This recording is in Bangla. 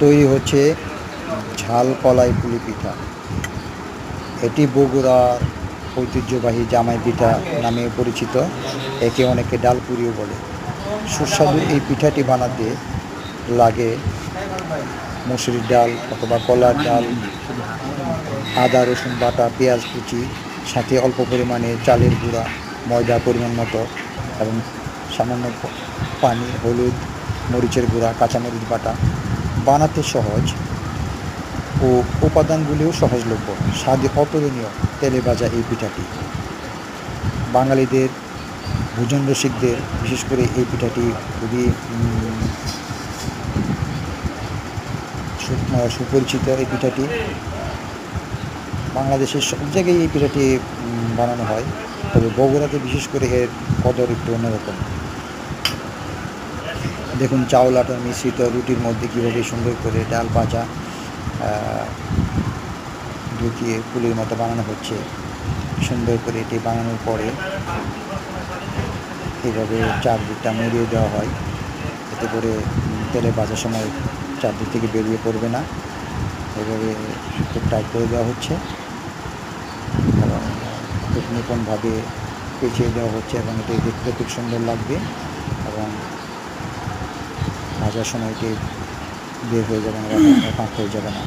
তৈরি হচ্ছে ঝাল কলাই পুলি পিঠা। এটি বগুড়ার ঐতিহ্যবাহী জামাই পিঠা নামে পরিচিত। একে অনেকে ডালপুরিও বলে। সুস্বাদু এই পিঠাটি বানাতে লাগে মসুরির ডাল অথবা কলার ডাল, আদা রসুন বাটা, পেঁয়াজ কুচি, সাথে অল্প পরিমাণে চালের গুঁড়া, ময়দা পরিমাণ মতো এবং সামান্য পানি, হলুদ, মরিচের গুঁড়া, কাঁচামরিচ বাটা। বানাতে সহজ ও উপাদানগুলিও সহজলভ্য, স্বাদে অতুলনীয় তেলে ভাজা এই পিঠাটি বাঙালিদের, ভোজন রসিকদের বিশেষ করে এই পিঠাটি খুবই সুপরিচিত। এই পিঠাটি বাংলাদেশের সব জায়গায় এই পিঠাটি বানানো হয়, তবে বগুড়াতে বিশেষ করে এর কদর একটু অন্যরকম। দেখুন চাউল আটার মিশ্রিত রুটির মধ্যে কীভাবে সুন্দর করে ডাল ভাজা ঢুকিয়ে পুলির মতো বানানো হচ্ছে। সুন্দর করে এটি বানানোর পরে এইভাবে চারদিকটা মুড়িয়ে দেওয়া হয়, এতে করে তেলে ভাজার সময় চারদিক থেকে বেরিয়ে পড়বে না। এভাবে খুব টাইট করে দেওয়া হচ্ছে এবং খুব নিপুণভাবে পেঁচিয়ে দেওয়া হচ্ছে এবং এটি দেখতে খুব সুন্দর লাগবে এবং ভাজার সময় এটি বের হয়ে যাবে না, ফাঁক হয়ে যাবে না।